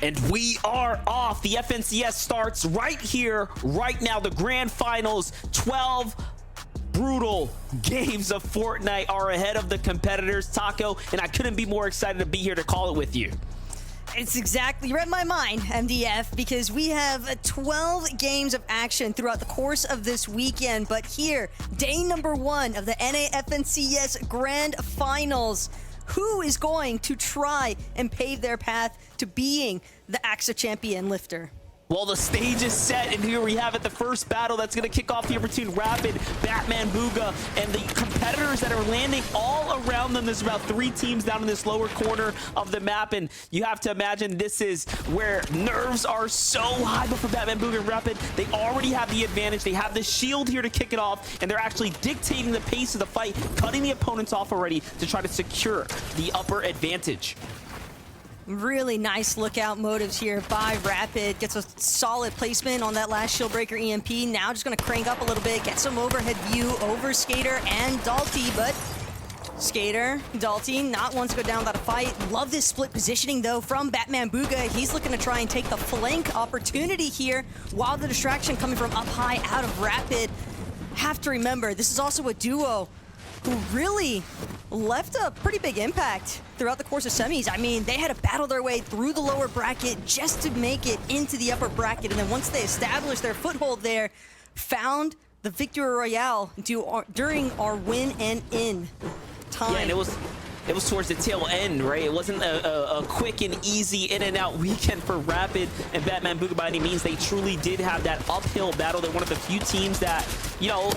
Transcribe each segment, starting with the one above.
And we are off. The FNCS starts right here, right now. The grand finals, 12 brutal games of Fortnite are ahead of the competitors, Taco, and I couldn't be more excited to be here to call it with you. It's exactly, you read my mind, MDF, because we have 12 games of action throughout the course of this weekend. But here, day number 1 of the NAFNCS Grand Finals. Who is going to try and pave their path to being the AXA champion lifter? Well, the stage is set, and here we have it, the first battle that's going to kick off here between Rapid, Batman Booga, and the competitors that are landing all around them. There's about 3 teams down in this lower corner of the map, and you have to imagine this is where nerves are so high. But for Batman Booga and Rapid, they already have the advantage. They have the shield here to kick it off, and they're actually dictating the pace of the fight, cutting the opponents off already to try to secure the upper advantage. Really nice lookout motives here by Rapid. Gets a solid placement on that last Shieldbreaker EMP. Now just going to crank up a little bit, get some overhead view over Skater and Dalty, but Skater, Dalty, not one to go down without a fight. Love this split positioning, though, from Batman Booga. He's looking to try and take the flank opportunity here, while the distraction coming from up high out of Rapid. Have to remember, this is also a duo who really left a pretty big impact throughout the course of semis. I mean, they had to battle their way through the lower bracket just to make it into the upper bracket. And then once they established their foothold there, found the Victory Royale during our win and in time. Yeah, and it was towards the tail end, right? It wasn't a quick and easy in and out weekend for Rapid and Batman Booga by any means. They truly did have that uphill battle. They're one of the few teams that, you know,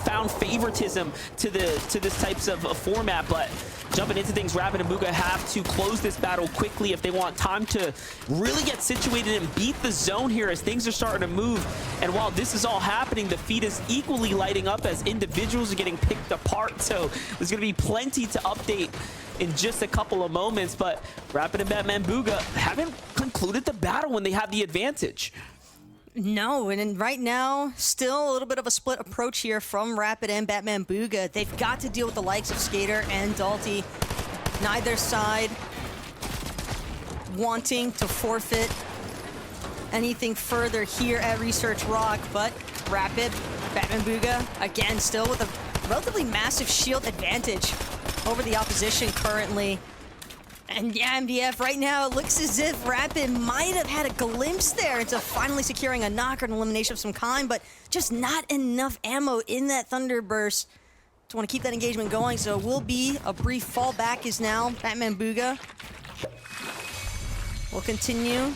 found favoritism to this types of format. But jumping into things, Rapid and Booga have to close this battle quickly if they want time to really get situated and beat the zone here as things are starting to move. And while this is all happening, the feed is equally lighting up as individuals are getting picked apart. So there's going to be plenty to update in just a couple of moments. But Rapid and Batman Booga haven't concluded the battle when they have the advantage. No, and right now, still a little bit of a split approach here from Rapid and Batman Booga. They've got to deal with the likes of Skater and Dalty. Neither side wanting to forfeit anything further here at Research Rock, but Rapid, Batman Booga, again, still with a relatively massive shield advantage over the opposition currently. And yeah, MDF, right now it looks as if Rapid might have had a glimpse there into finally securing a knock or an elimination of some kind, but just not enough ammo in that Thunderburst to want to keep that engagement going. So it will be a brief fallback as now Batman Booga will continue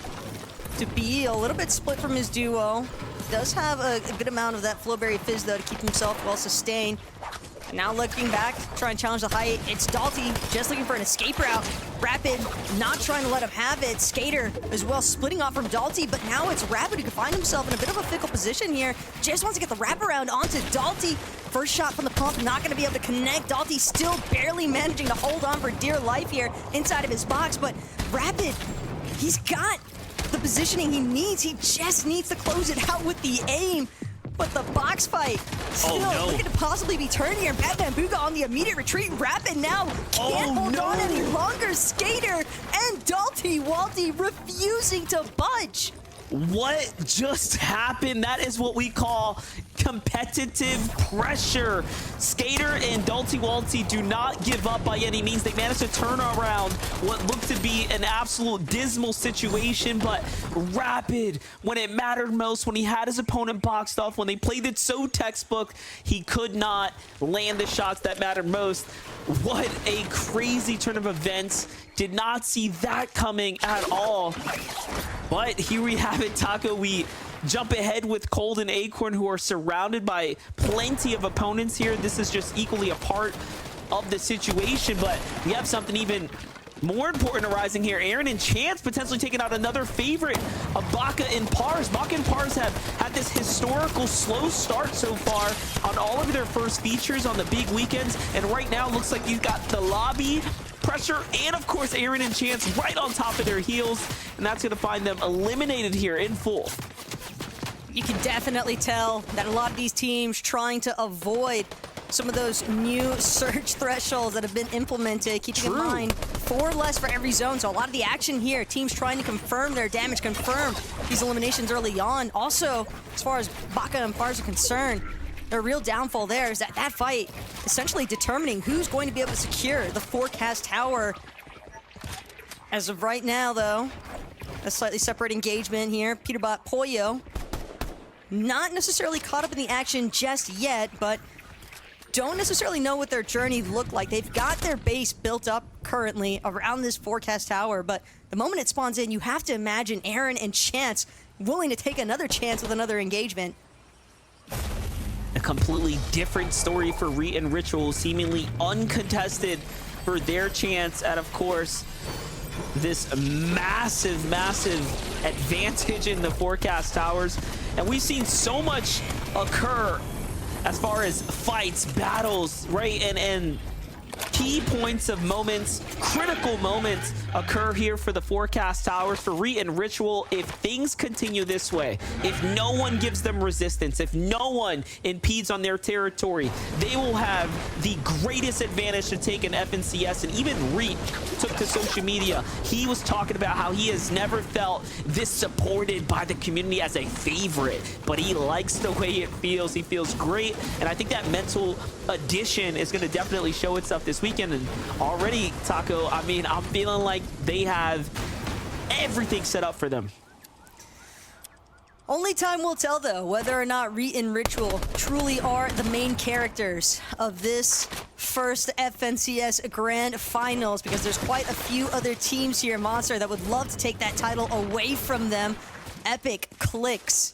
to be a little bit split from his duo. Does have a good amount of that Flowberry Fizz, though, to keep himself well sustained. Now looking back, try and challenge the height. It's Dalty just looking for an escape route. Rapid not trying to let him have it. Skater as well splitting off from Dalty, but now it's Rapid who can find himself in a bit of a fickle position here. Just wants to get the wraparound onto Dalty. First shot from the pump, not going to be able to connect. Dalty still barely managing to hold on for dear life here inside of his box, but Rapid, he's got the positioning he needs. He just needs to close it out with the aim. But the box fight still looking to possibly be turned here. Batman Booga on the immediate retreat. Rapid now can't hold on any longer. Skater and Dalty Walty refusing to budge. What just happened? That is what we call competitive pressure. Skater and Dalty Walty do not give up by any means. They managed to turn around what looked to be an absolute dismal situation, but Rapid, when it mattered most, when he had his opponent boxed off, when they played it so textbook, he could not land the shots that mattered most. What a crazy turn of events. Did not see that coming at all. But here we have it, Taco. We jump ahead with Cold and Acorn, who are surrounded by plenty of opponents here. This is just equally a part of the situation, but we have something even more important arising here. Aaron and Chance potentially taking out another favorite of Baka and Pars. Baka and Pars have had this historical slow start so far on all of their first features on the big weekends, and right now looks like you've got the lobby pressure and of course Aaron and Chance right on top of their heels, and that's going to find them eliminated here in full. You can definitely tell that a lot of these teams trying to avoid some of those new surge thresholds that have been implemented, keeping in mind 4 less for every zone, so a lot of the action here, teams trying to confirm their damage, confirm these eliminations early on. Also, as far as Baka and Pars are concerned, their real downfall there is that fight essentially determining who's going to be able to secure the forecast tower. As of right now, though, a slightly separate engagement here. Peterbot Pollo not necessarily caught up in the action just yet, but don't necessarily know what their journey looked like. They've got their base built up currently around this forecast tower, but the moment it spawns in, you have to imagine Aaron and Chance willing to take another chance with another engagement. A completely different story for Reet and Ritual, seemingly uncontested for their chance at, of course, this massive advantage in the forecast towers. And we've seen so much occur as far as fights, battles, right? And key points of moments, critical moments occur here for the forecast towers for Reet and Ritual. If things continue this way, if no one gives them resistance, if no one impedes on their territory, they will have the greatest advantage to take an FNCS. And even Reet took to social media. He was talking about how he has never felt this supported by the community as a favorite, but he likes the way it feels. He feels great. And I think that mental addition is going to definitely show itself this weekend. And already, Taco, I mean, I'm feeling like they have everything set up for them. Only time will tell, though, whether or not Reet and Ritual truly are the main characters of this first FNCS Grand Finals, because there's quite a few other teams here, Monster, that would love to take that title away from them. Epic, Clix,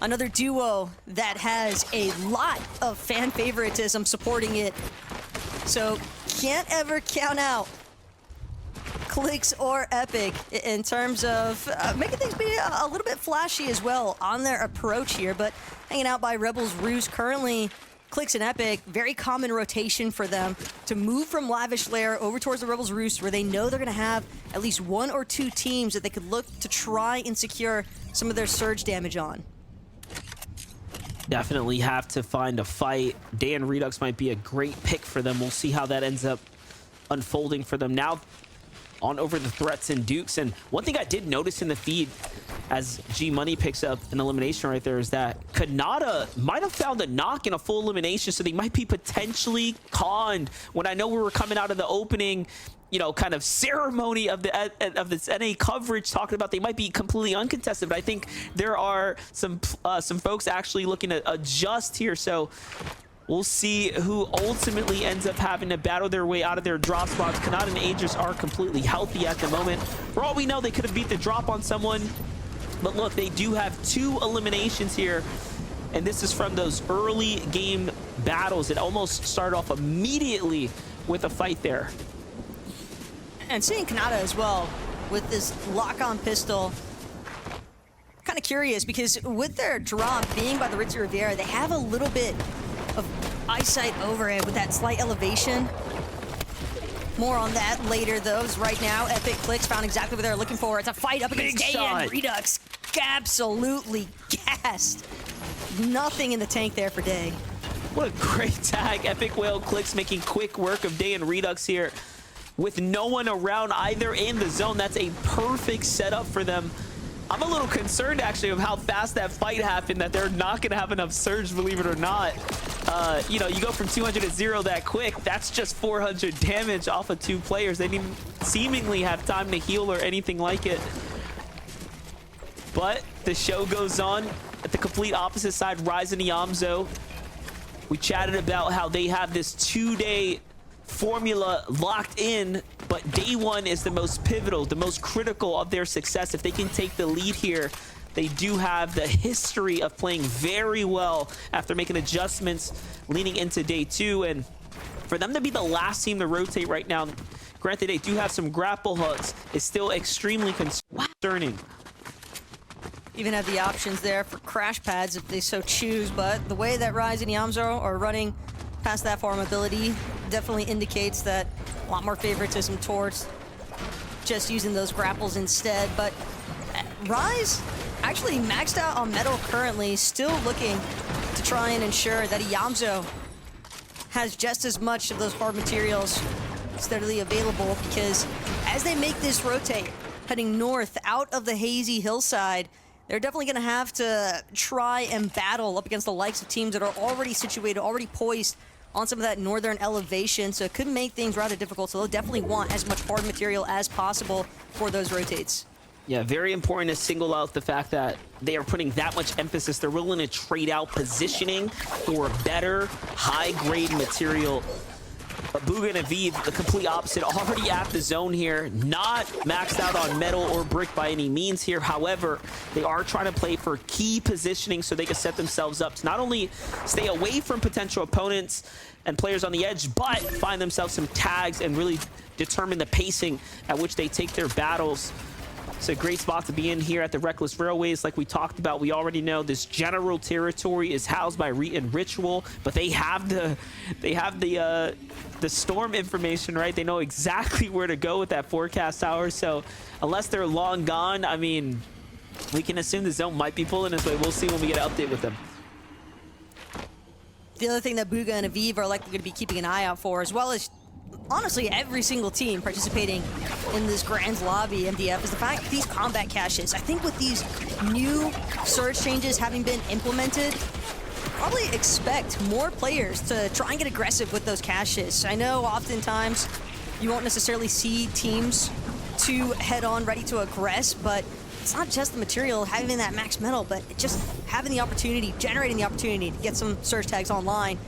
another duo that has a lot of fan favoritism supporting it. So can't ever count out Clix or Epic in terms of making things be a little bit flashy as well on their approach here, but hanging out by Rebels Roost currently. Clix and Epic, very common rotation for them to move from Lavish Lair over towards the Rebels Roost, where they know they're going to have at least 1 or 2 teams that they could look to try and secure some of their surge damage on. Definitely have to find a fight. Dan Redux might be a great pick for them. We'll see how that ends up unfolding for them. Now on over the threats and Dukes. And one thing I did notice in the feed as G Money picks up an elimination right there is that Kanata might have found a knock in a full elimination, so they might be potentially conned. When I know we were coming out of the opening, you know, kind of ceremony of this NA coverage talking about they might be completely uncontested, but I think there are some folks actually looking to adjust here. So we'll see who ultimately ends up having to battle their way out of their drop spots. Kanata and Aegis are completely healthy at the moment. For all we know, they could have beat the drop on someone. But look, they do have 2 eliminations here. And this is from those early game battles. It almost started off immediately with a fight there. And seeing Kanata as well with this lock-on pistol, kind of curious because with their drop being by the Ritzy Riviera, they have a little bit of eyesight overhead with that slight elevation. More on that later, though. As right now, Epic Clix found exactly what they're looking for. It's a fight up against Dayan Redux. Absolutely gassed. Nothing in the tank there for Day. What a great tag. Epic Whale Clix making quick work of Dayan Redux here. With no one around either in the zone, that's a perfect setup for them. I'm a little concerned, actually, of how fast that fight happened, that they're not going to have enough surge, believe it or not. You know, you go from 200 to 0 that quick. That's just 400 damage off of 2 players. They didn't seemingly have time to heal or anything like it. But the show goes on at the complete opposite side. Ryze and Yamzo. We chatted about how they have this 2-day formula locked in, but day 1 is the most pivotal, the most critical of their success. If they can take the lead here, they do have the history of playing very well after making adjustments leading into day 2. And for them to be the last team to rotate right now, granted they do have some grapple hooks, is still extremely concerning. Even have the options there for crash pads if they so choose, but the way that Ryze and Yamzo are running past that farm ability definitely indicates that a lot more favoritism towards just using those grapples instead. But Ryze actually maxed out on metal currently, still looking to try and ensure that Yamzo has just as much of those hard materials steadily available, because as they make this rotate, heading north out of the hazy hillside, they're definitely going to have to try and battle up against the likes of teams that are already situated, already poised on some of that northern elevation, so it could make things rather difficult. So they'll definitely want as much hard material as possible for those rotates. Yeah, very important to single out the fact that they are putting that much emphasis. They're willing to trade out positioning for better, high-grade material. But Bugha and Aviv, the complete opposite, already at the zone here, not maxed out on metal or brick by any means here. However, they are trying to play for key positioning so they can set themselves up to not only stay away from potential opponents and players on the edge, but find themselves some tags and really determine the pacing at which they take their battles. It's a great spot to be in here at the Reckless Railways. Like we talked about, we already know this general territory is housed by Reet Ritual, but they have the storm information, right? They know exactly where to go with that forecast tower. So unless they're long gone, I mean, we can assume the zone might be pulling this way. We'll see when we get an update with them. The other thing that Bugha and Aviv are likely going to be keeping an eye out for, as well as honestly every single team participating in this Grand's Lobby MDF, is the fact that these combat caches, I think with these new surge changes having been implemented, probably expect more players to try and get aggressive with those caches. I know oftentimes you won't necessarily see teams too head-on ready to aggress, but it's not just the material having that max metal, but just having the opportunity, generating the opportunity to get some surge tags online,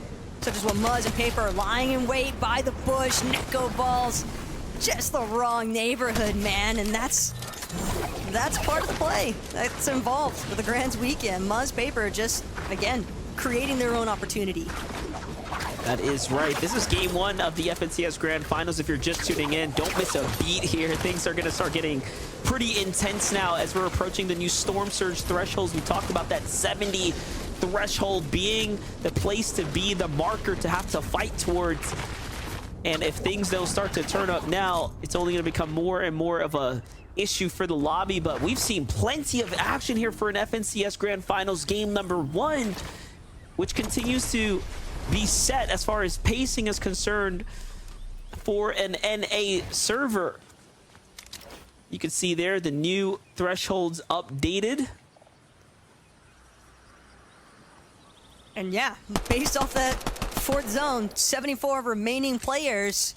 such as what Muzz and Paper are lying in wait by the bush, Neko balls, just the wrong neighborhood, man, and that's part of the play that's involved with the Grands weekend. Muzz, Paper, just, again, creating their own opportunity. That is right. This is game one of the FNCS Grand Finals. If you're just tuning in, don't miss a beat here. Things are going to start getting pretty intense now as we're approaching the new Storm Surge thresholds. We talked about that 70 threshold being the place to be, the marker to have to fight towards. And if things don't start to turn up now, it's only going to become more and more of a issue for the lobby. But we've seen plenty of action here for an FNCS Grand Finals game number one, which continues to be set as far as pacing is concerned for an NA server. You can see there the new thresholds updated. And yeah, based off that fourth zone, 74 remaining players,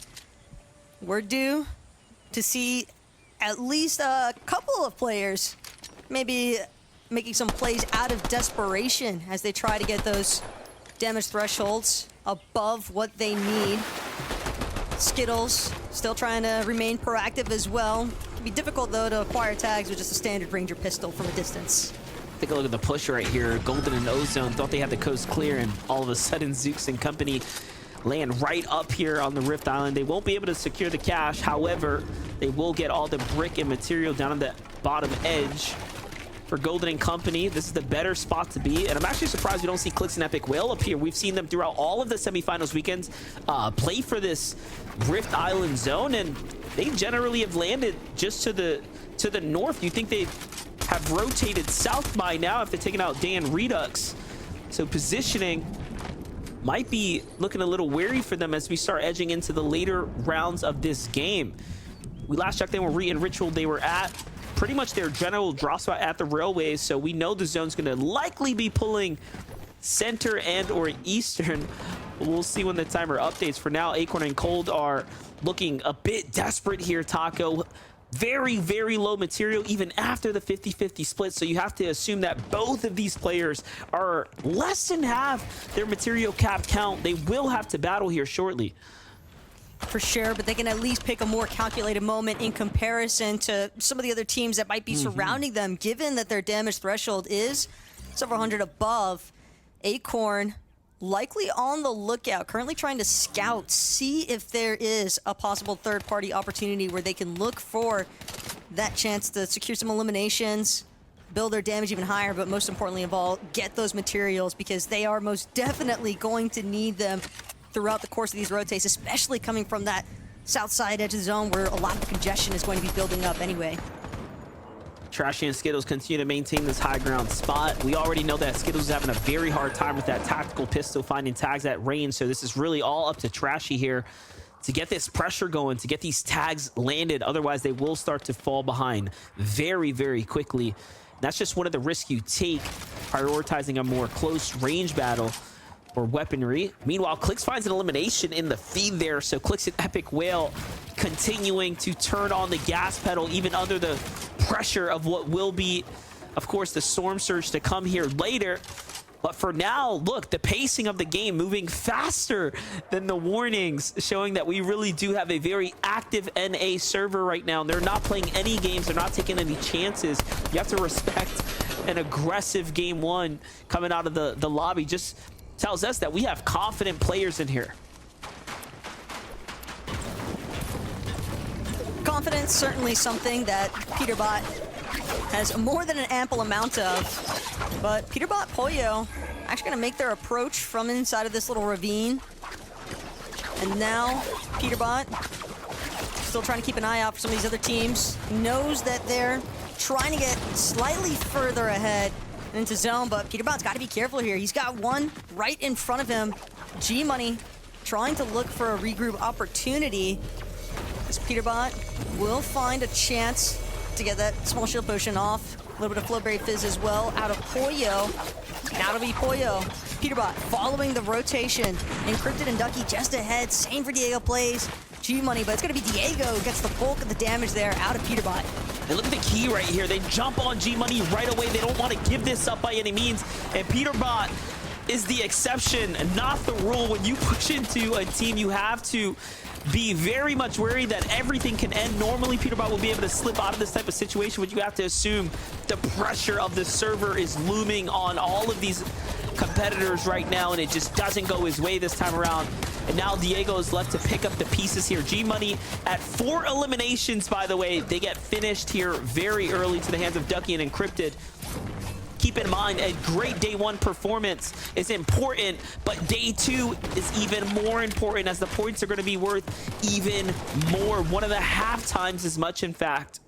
we're due to see at least a couple of players maybe making some plays out of desperation as they try to get those damage thresholds above what they need. Skittles still trying to remain proactive as well. It can be difficult though to acquire tags with just a standard Ranger pistol from a distance. Take a look at the push right here. Golden and Ozone thought they had the coast clear, and all of a sudden Zooks and company land right up here on the Rift Island. They won't be able to secure the cache. However, they will get all the brick and material down on the bottom edge. For Golden and Company, this is the better spot to be, and I'm actually surprised we don't see Clix and Epic Whale up here. We've seen them throughout all of the semifinals weekends play for this Rift Island zone, and they generally have landed just to the north. You think they have rotated south by now if they're taking out Dan Redux. So positioning might be looking a little wary for them as we start edging into the later rounds of this game. We last checked in with Reet and Ritual. They were at pretty much their general drop spot at the railways, so we know the zone's going to likely be pulling center and or eastern. We'll see when the timer updates. For now, Acorn and Cold are looking a bit desperate here, Taco. Very, very low material even after the 50-50 split, so you have to assume that both of these players are less than half their material cap count. They will have to battle here shortly. For sure, but they can at least pick a more calculated moment in comparison to some of the other teams that might be surrounding them, given that their damage threshold is several hundred above. Acorn likely on the lookout, currently trying to scout, see if there is a possible third-party opportunity where they can look for that chance to secure some eliminations, build their damage even higher, but most importantly of all, get those materials, because they are most definitely going to need them throughout the course of these rotates, especially coming from that south side edge of the zone where a lot of congestion is going to be building up anyway. Trashy and Skittles continue to maintain this high ground spot. We already know that Skittles is having a very hard time with that tactical pistol, finding tags at range, so this is really all up to Trashy here to get this pressure going, to get these tags landed. Otherwise, they will start to fall behind very, very quickly. That's just one of the risks you take, prioritizing a more close range battle or weaponry. Meanwhile, Clix finds an elimination in the feed there. So Clix and Epic Whale continuing to turn on the gas pedal, even under the pressure of what will be, of course, the Storm Surge to come here later. But for now, look, the pacing of the game moving faster than the warnings, showing that we really do have a very active NA server right now. They're not playing any games. They're not taking any chances. You have to respect an aggressive game one coming out of the lobby. Just tells us that we have confident players in here. Confidence, certainly something that Peterbot has more than an ample amount of. But Peterbot, Pollo actually going to make their approach from inside of this little ravine. And now Peterbot still trying to keep an eye out for some of these other teams. Knows that they're trying to get slightly further ahead into zone, but Peterbot's got to be careful here. He's got one right in front of him. G Money trying to look for a regroup opportunity. As Peterbot will find a chance to get that small shield potion off. A little bit of Flowberry Fizz as well out of Pollo. Now it'll be Pollo. Peterbot following the rotation. Encrypted and Ducky just ahead. Same for Diego plays. G Money, but it's going to be Diego who gets the bulk of the damage there out of Peterbot. And look at the key right here. They jump on G Money right away. They don't want to give this up by any means. And Peterbot is the exception, not the rule. When you push into a team, you have to be very much worried that everything can end. Normally, Peterbot will be able to slip out of this type of situation, but you have to assume the pressure of the server is looming on all of these competitors right now, and it just doesn't go his way this time around. And now Diego is left to pick up the pieces here. G Money at 4 eliminations, by the way. They get finished here very early to the hands of Ducky and Encrypted. Keep in mind, a great day one performance is important, but day two is even more important as the points are going to be worth even more. 1.5 times as much, in fact.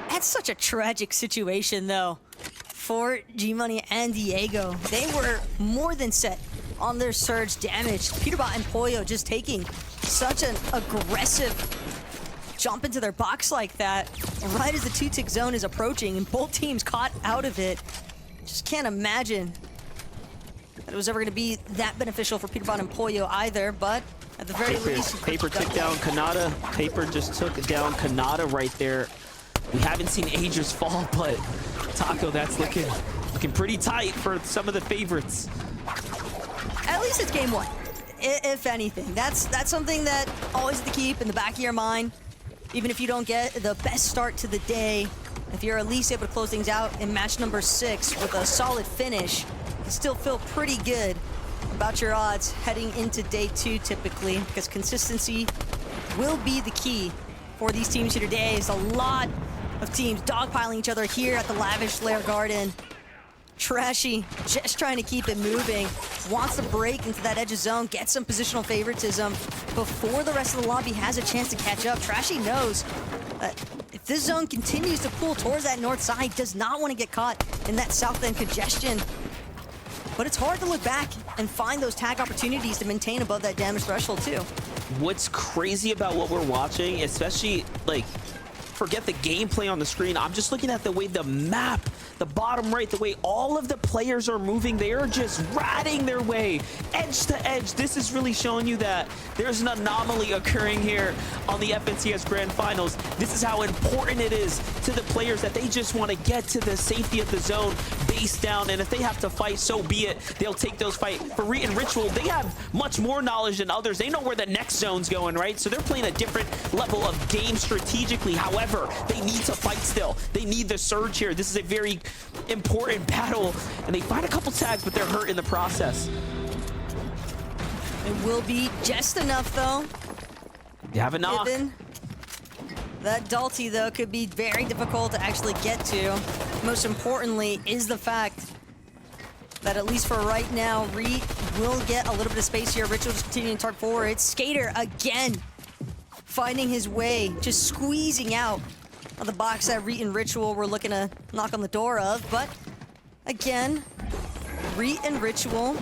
That's such a tragic situation, though, for G Money and Diego. They were more than set on their surge damage. Peterbot and Pollo just taking such an aggressive jump into their box like that right as the 2-tick zone is approaching, and both teams caught out of it. Just can't imagine that it was ever going to be that beneficial for Peterbot and Pollo either, but at the very least... Paper took down Kanata. Paper just took down Kanata right there. We haven't seen Aegis fall, but Taco, that's looking pretty tight for some of the favorites. At least it's game one, if anything. That's something that always to keep in the back of your mind. Even if you don't get the best start to the day, if you're at least able to close things out in match number 6 with a solid finish, you still feel pretty good about your odds heading into day 2 typically, because consistency will be the key for these teams here today. There's a lot of teams dogpiling each other here at the Lavish Lair Garden. Trashy just trying to keep it moving, wants to break into that edge of zone, get some positional favoritism before the rest of the lobby has a chance to catch up. Trashy knows that if this zone continues to pull towards that north side, does not want to get caught in that south end congestion. But it's hard to look back and find those tag opportunities to maintain above that damage threshold too. What's crazy about what we're watching, especially like, forget the gameplay on the screen, I'm just looking at the way the map, the bottom right, the way all of the players are moving, they are just ratting their way edge to edge. This is really showing you that there's an anomaly occurring here on the FNCS Grand Finals. This is how important it is to the players that they just want to get to the safety of the zone, base down, and if they have to fight, so be it. They'll take those fights. For Reet and Ritual, they have much more knowledge than others. They know where the next zone's going, right? So they're playing a different level of game strategically. However, they need to fight still. They need the surge here. This is a very important battle, and they find a couple tags, but they're hurt in the process. It will be just enough, though. You have a knock. Given that Dalty, though, could be very difficult to actually get to. Most importantly is the fact that at least for right now, Reet will get a little bit of space here. Ritual just continuing to target forward. It's Skater again, finding his way, just squeezing out of the box that Reet and Ritual were looking to knock on the door of. But again, Reet and Ritual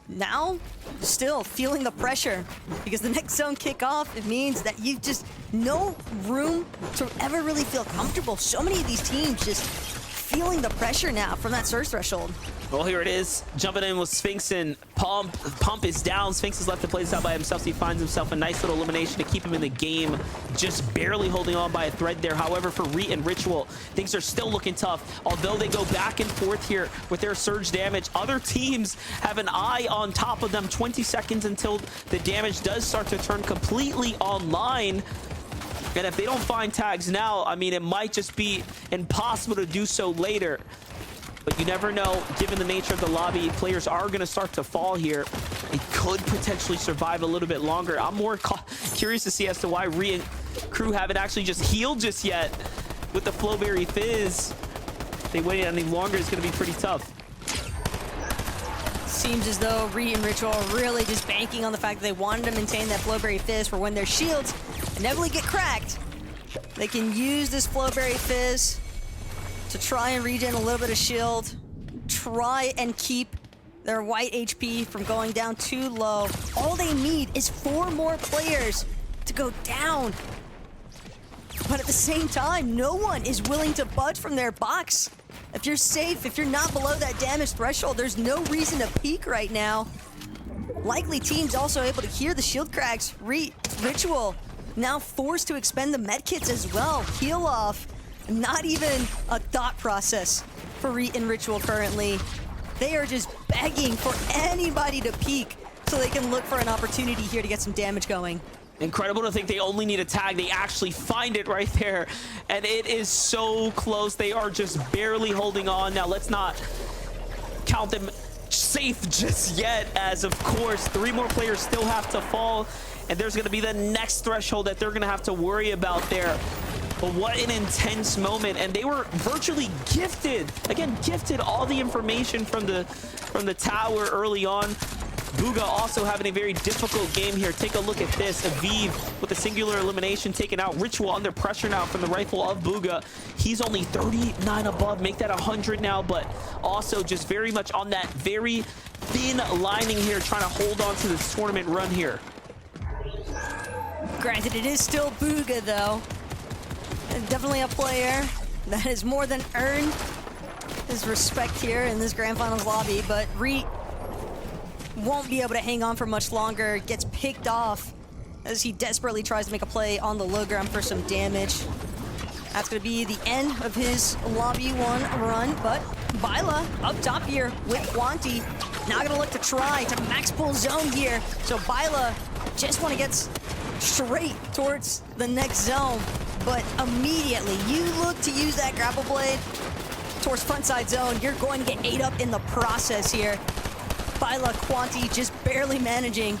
now still feeling the pressure because the next zone kickoff, it means that you just no room to ever really feel comfortable. So many of these teams just feeling the pressure now from that surge threshold. Well, here it is. Jumping in with Sphinx and Pump. Pump is down. Sphinx is left to play this out by himself, so he finds himself a nice little elimination to keep him in the game. Just barely holding on by a thread there. However, for Reet and Ritual, things are still looking tough. Although they go back and forth here with their surge damage, other teams have an eye on top of them. 20 seconds until the damage does start to turn completely online. And if they don't find tags now, I mean, it might just be impossible to do so later. But you never know, given the nature of the lobby, players are going to start to fall here. They could potentially survive a little bit longer. I'm more curious to see as to why Ree and crew haven't actually just healed just yet with the Flowberry Fizz. If they wait any longer, it's going to be pretty tough. Seems as though Ree and Ritual are really just banking on the fact that they wanted to maintain that Flowberry Fizz for when their shields inevitably get cracked. They can use this Flowberry Fizz to try and regen a little bit of shield, try and keep their white HP from going down too low. All they need is 4 more players to go down. But at the same time, no one is willing to budge from their box. If you're safe, if you're not below that damage threshold, there's no reason to peek right now. Likely teams also able to hear the shield cracks. Ritual now forced to expend the medkits as well. Heal off. Not even a thought process for Reet and Ritual currently. They are just begging for anybody to peek so they can look for an opportunity here to get some damage going. Incredible to think they only need a tag. They actually find it right there. And it is so close. They are just barely holding on. Now, let's not count them safe just yet, as of course, 3 more players still have to fall. And there's going to be the next threshold that they're going to have to worry about there. But what an intense moment, and they were virtually gifted. Again, gifted all the information from the tower early on. Bugha also having a very difficult game here. Take a look at this. Aviv with a singular elimination taken out. Ritual under pressure now from the rifle of Bugha. He's only 39 above. Make that 100 now, but also just very much on that very thin lining here, trying to hold on to this tournament run here. Granted, it is still Bugha, though. And definitely a player that has more than earned his respect here in this Grand Finals lobby, but Reet won't be able to hang on for much longer. Gets picked off as he desperately tries to make a play on the low ground for some damage. That's going to be the end of his lobby 1 run, but Bila up top here with Quanti. Now going to look to try to max pull zone here. So Bila just want to get straight towards the next zone. But immediately, you look to use that grapple blade towards frontside zone, you're going to get ate up in the process here. Bila Quanti just barely managing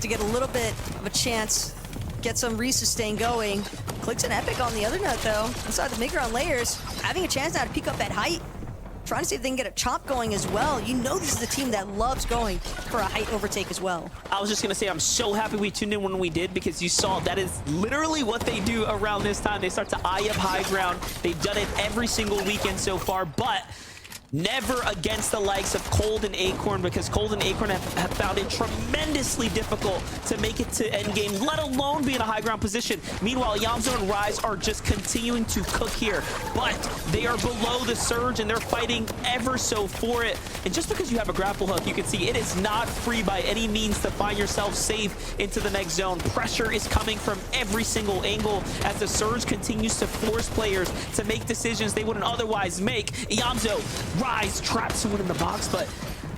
to get a little bit of a chance, get some resustain going. Clicks an Epic on the other note, though, inside the Migron layers, having a chance now to pick up that height. Trying to see if they can get a chop going as well. You know this is a team that loves going for a height overtake as well. I was just going to say, I'm so happy we tuned in when we did, because you saw that is literally what they do around this time. They start to eye up high ground. They've done it every single weekend so far, but never against the likes of Cold and Acorn, because Cold and Acorn have found it tremendously difficult to make it to endgame, let alone be in a high ground position. Meanwhile, Yamzo and Rise are just continuing to cook here, but they are below the surge and they're fighting ever so for it. And just because you have a grapple hook, you can see it is not free by any means to find yourself safe into the next zone. Pressure is coming from every single angle as the surge continues to force players to make decisions they wouldn't otherwise make. Yamzo, Rise traps someone in the box, but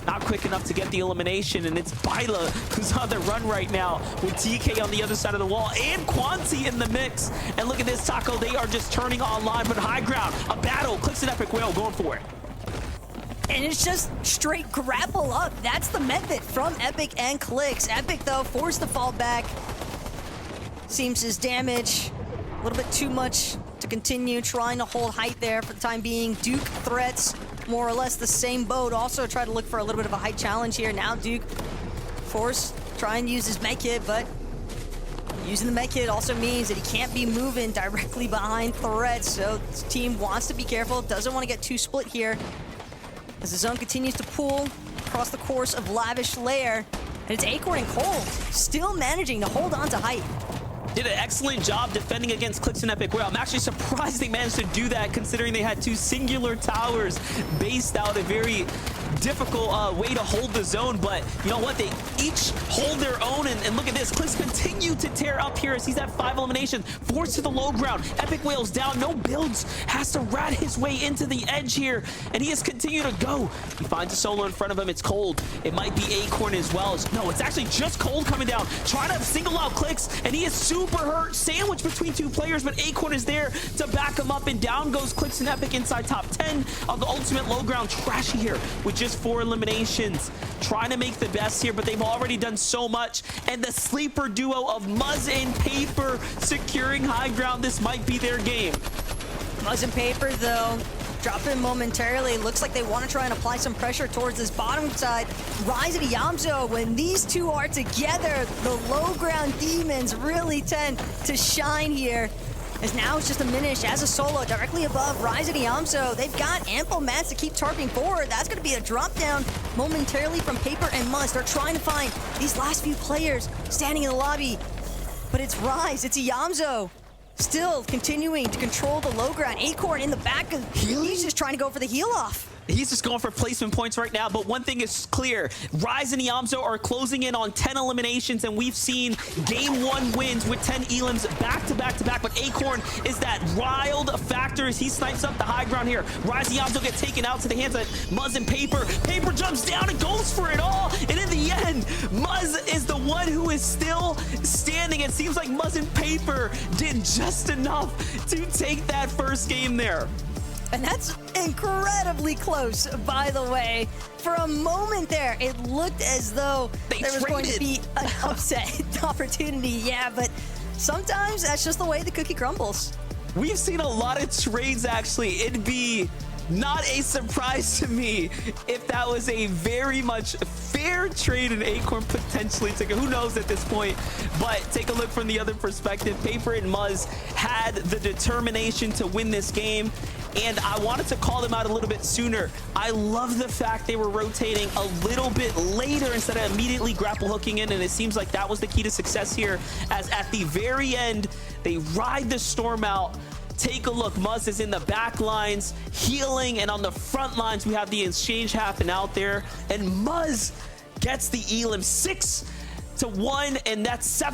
not quick enough to get the elimination, and it's Bila who's on the run right now with DK on the other side of the wall and Quanti in the mix. And look at this, Taco, they are just turning online, but high ground, a battle, Clicks an Epic Whale going for it. And it's just straight grapple up. That's the method from Epic and Clicks. Epic, though, forced to fall back. Seems his damage a little bit too much to continue trying to hold height there for the time being. Duke threats more or less the same boat. Also try to look for a little bit of a height challenge here. Now Duke forced try and use his medkit, but using the medkit also means that he can't be moving directly behind threats. So this team wants to be careful, doesn't want to get too split here as the zone continues to pull across the course of Lavish Lair. And it's Acorn and Cold still managing to hold on to height. Did an excellent job defending against Clix and Epic Whale. I'm actually surprised they managed to do that considering they had two singular towers based out a very difficult way to hold the zone. But you know what? They each hold their own. And look at this. Clix continue to tear up here as he's at 5 eliminations. Forced to the low ground. Epic Whale's down. No builds. Has to rat his way into the edge here. And he has continued to go. He finds a solo in front of him. It's Cold. It might be Acorn as well. No, it's actually just Cold coming down. Trying to single out Clix. And he is super hurt. Sandwiched between two players. But Acorn is there to back him up. And down goes Clix and Epic inside top 10 of the ultimate low ground. Trashy here with just 4 eliminations. Trying to make the best here, but they've already done so much. And the sleeper duo of Muzz and Paper securing high ground. This might be their game. Muzz and Paper, though, drop in momentarily. Looks like they want to try and apply some pressure towards this bottom side. Rise of the Yamzo, when these two are together, the low ground demons really tend to shine here. As now it's just a Minish as a solo directly above Rise of the Yamzo. They've got ample mats to keep targeting forward. That's going to be a drop down momentarily from Paper and Muzz. They're trying to find these last few players standing in the lobby. But it's Rise, it's a Yamzo. Still continuing to control the low ground. Acorn in the back. He's just trying to go for the heal off. He's just going for placement points right now, but one thing is clear. Rise and Yamzo are closing in on 10 eliminations, and we've seen game 1 wins with 10 elims back to back to back, but Acorn is that wild factor as he snipes up the high ground here. Rise and Yamzo get taken out to the hands of Muzz and Paper. Paper jumps down and goes for it all, and in the end, Muzz is the one who is still standing. It seems like Muzz and Paper did just enough to take that first game there. And that's incredibly close, by the way. For a moment there, it looked as though there was going to be an upset opportunity. Yeah, but sometimes that's just the way the cookie crumbles. We've seen a lot of trades, actually. It'd be not a surprise to me if that was a very much fair trade and Acorn potentially took it. Who knows at this point? But take a look from the other perspective. Paper and Muzz had the determination to win this game, and I wanted to call them out a little bit sooner. I love the fact they were rotating a little bit later instead of immediately grapple hooking in, and it seems like that was the key to success here, as at the very end, they ride the storm out. Take a look. Muzz is in the back lines, healing, and on the front lines, we have the exchange happen out there, and Muzz gets the elim 6-1, and that's 7.